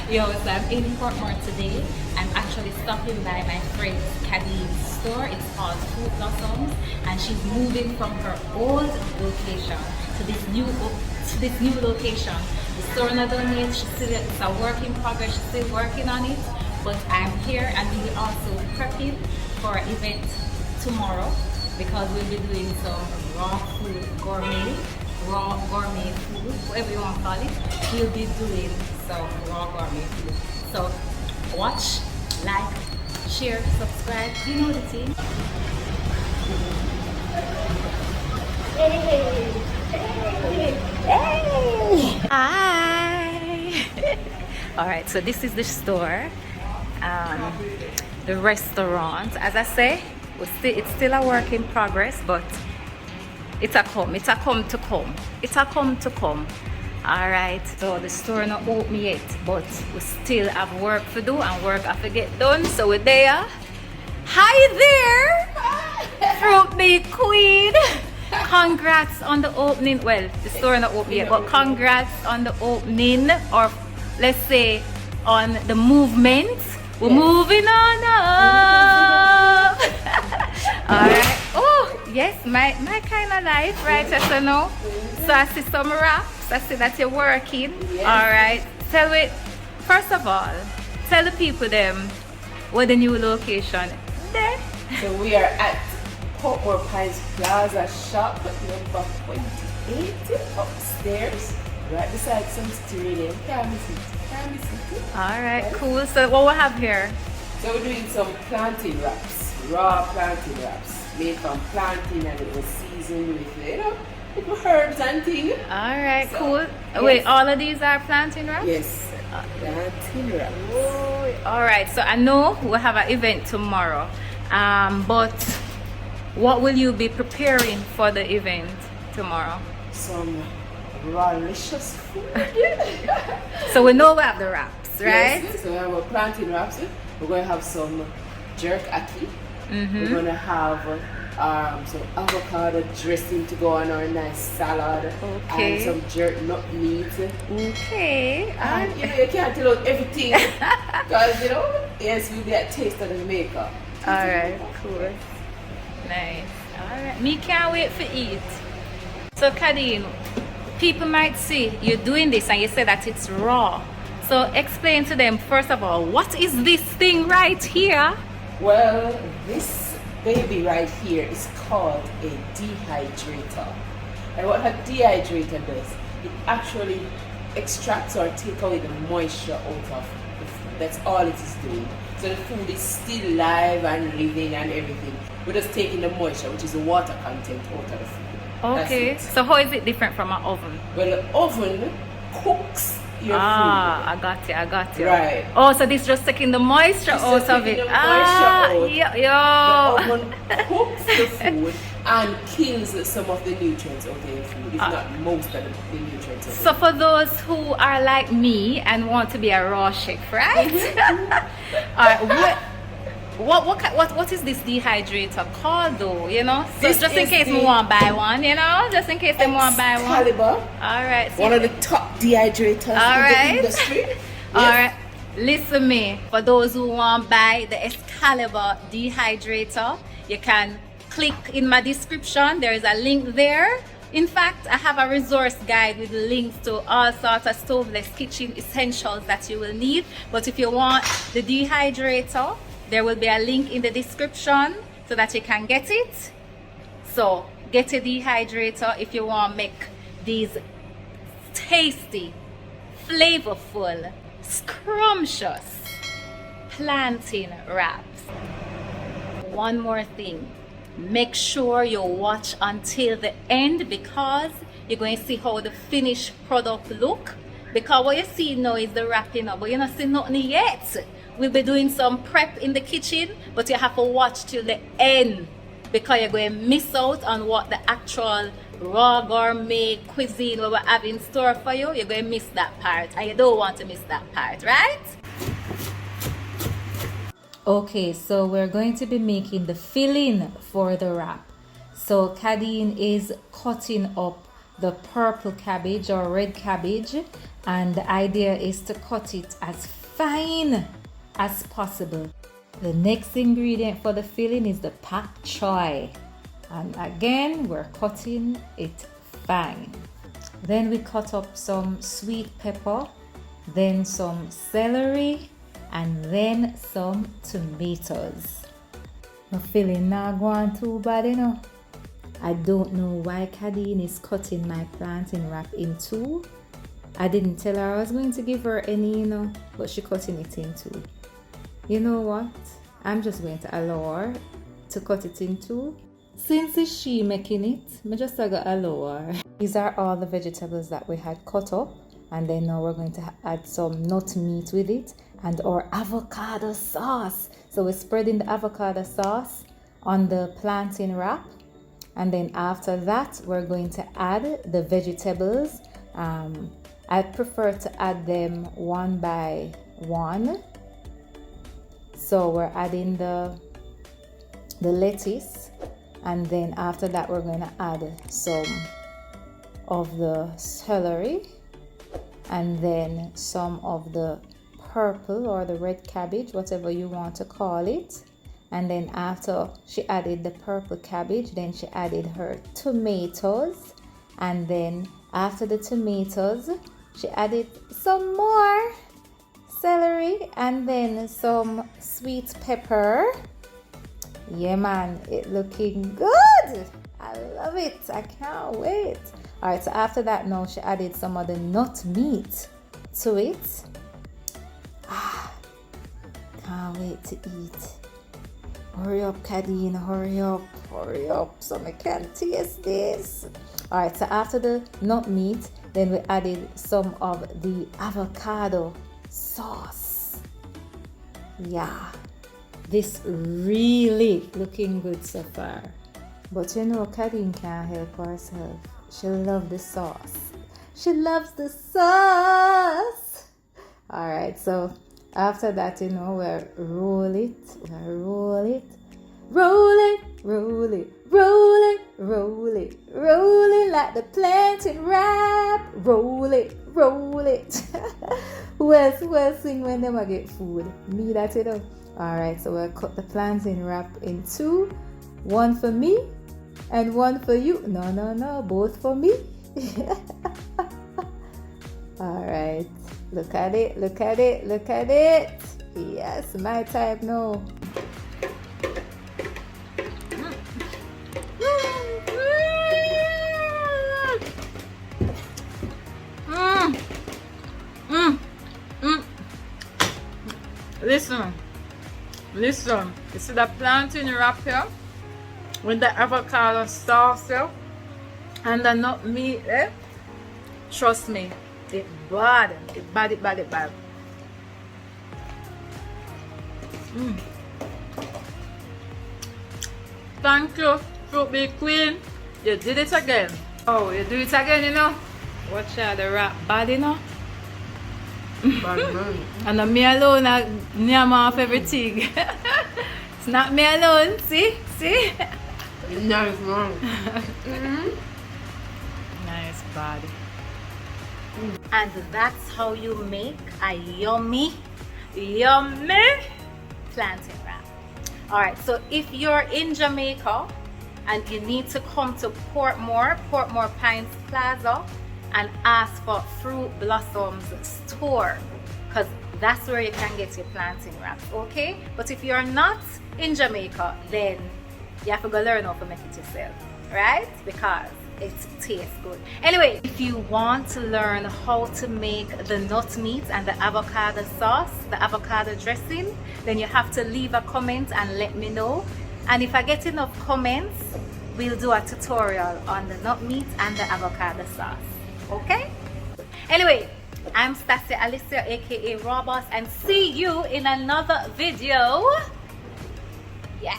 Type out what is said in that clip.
Yo, so I'm in Portmore today. I'm actually stopping by my friend Kadi's store. It's called Fruit Blossoms, and she's moving from her old location to this new location. The store not done yet. It's a work in progress. She's still working on it, but I'm here, and we're also prepping for an event tomorrow because we'll be doing some raw gourmet food, whatever you want to call it. We'll be doing some raw gourmet food. So watch, like, share, subscribe. You know the thing. Hey. Hi. All right, so this is the store, the restaurant. As I say, it's still a work in progress, but it's a come to come. All right, so the store not open yet, but we still have work to do and work have to get done. So we're there. Hi there, Fruit Big Queen. Congrats on the opening. Well, the store not open yet, but congrats on the opening, or let's say on the movement. We're moving on up. All right. Oh, yes, my kind of life, right? I know. So I see some wraps. I see that you're working. Yes. All right. First of all, tell the people them where the new location there. So we are at Portmore Pines Plaza shop number 28 upstairs, right beside some Syrian. Can't miss it. All right, cool. So what we have here? So we're doing some plantain wraps, raw plantain wraps, made from plantain, and it was seasoned with, little herbs and things. All right, so, cool. Yes. Wait, all of these are plantain wraps? Yes, plantain wraps. Oh, all right, so I know we'll have an event tomorrow, but what will you be preparing for the event tomorrow? Some delicious food. So we know we have the wraps, right? Yes, so we have a plantain wraps. We're going to have some jerk ackee. We're going to have some avocado dressing to go on our nice salad. Okay. And some jerk nut meat. Okay. And you can't tell us everything because yes, we'll be at Taste of Jamaica. All right, cool. Nice. All right. Me can't wait for eat. So Kadeen, people might see you doing this and you say that it's raw. So explain to them, first of all, what is this thing right here? Well, this baby right here is called a dehydrator. And what a dehydrator does, it actually extracts or takes away the moisture out of the food. That's all it is doing. So the food is still live and living and everything. We're just taking the moisture, which is the water content, out of the food. Okay, so how is it different from an oven? Well, the oven cooks your food. I got you. Right. Oh, so this just taking the moisture out of it. The oven Yo. cooks the food and kills some of the nutrients out of the food, if not most of the nutrients. So for those who are like me and want to be a raw chef, right? What is this dehydrator called though, So This just in case we want to buy one, just in case they want to buy one. Excalibur. All right. One of the top dehydrators in the industry. Yes. All right. Listen me, for those who want to buy the Excalibur dehydrator, you can click in my description. There is a link there. In fact, I have a resource guide with links to all sorts of stoveless kitchen essentials that you will need. But if you want the dehydrator, there will be a link in the description so that you can get it. So get a dehydrator if you want to make these tasty, flavorful, scrumptious plantain wraps. One more thing, make sure you watch until the end because you're going to see how the finished product look. Because what you see now is the wrapping up, but you're not seeing nothing yet. We'll be doing some prep in the kitchen, but you have to watch till the end because you're going to miss out on what the actual raw gourmet cuisine we will have in store for you. You're going to miss that part, and you don't want to miss that part, right? Okay, so we're going to be making the filling for the wrap. So Kadeen is cutting up the purple cabbage or red cabbage, and the idea is to cut it as fine as possible. The next ingredient for the filling is the pak choy, and again we're cutting it fine. Then we cut up some sweet pepper, then some celery, and then some tomatoes. My filling not going too bad, you know. I don't know why Kadeen is cutting my plantain wrap in two. I didn't tell her I was going to give her any, you know, but she's cutting it in two. You know what? I'm just going to allow her to cut it in two. Since it's she making it, I just gotta allow her. These are all the vegetables that we had cut up, and then now we're going to add some nut meat with it and our avocado sauce. So we're spreading the avocado sauce on the plantain wrap, and then after that we're going to add the vegetables. I prefer to add them one by one. So we're adding the lettuce, and then after that we're going to add some of the celery, and then some of the purple or the red cabbage, whatever you want to call it. And then after she added the purple cabbage, then she added her tomatoes, and then after the tomatoes she added some more celery and then some sweet pepper. Yeah man, it looking good. I love it. I can't wait. All right, so after that now she added some of the nut meat to it. Can't wait to eat. Hurry up, Kadeen, hurry up, so I can taste this. All right, so after the nut meat, then we added some of the avocado sauce. Yeah, this really looking good so far. But you know, Kadeen can't help herself. She loves the sauce. She loves the sauce. All right, so after that, you know, we'll roll it, roll it, roll it, roll it, roll it, roll it, roll it like the plantain wrap. Roll it, roll it. Who else sing when them get food? Me, that you know. All right, so we'll cut the plantain wrap in two. One for me and one for you. No, both for me. All right. Look at it, look at it, look at it. Yes, my type no. Listen. You see the plantain wrap here with the avocado sauce here and the nut meat, eh? Trust me. It bad. Thank you, Fruit Bee Queen. You did it again. Oh, you do it again, you know. Watch out, the rap bad, you know. And not me alone, I name off everything. It's not me alone, see? Nice one. Nice body. And that's how you make a yummy plantain wrap. All right, so if you're in Jamaica and you need to come to Portmore Pines Plaza and ask for Fruit Blossom's store, because that's where you can get your plantain wraps, okay? But if you're not in Jamaica, then you have to go learn how to make it yourself, right? Because it tastes good. Anyway, if you want to learn how to make the nut meat and the avocado sauce, the avocado dressing, then you have to leave a comment and let me know. And if I get enough comments, we'll do a tutorial on the nut meat and the avocado sauce, okay? Anyway, I'm Stacia Alicia, aka Raw Boss, and see you in another video. Yeah.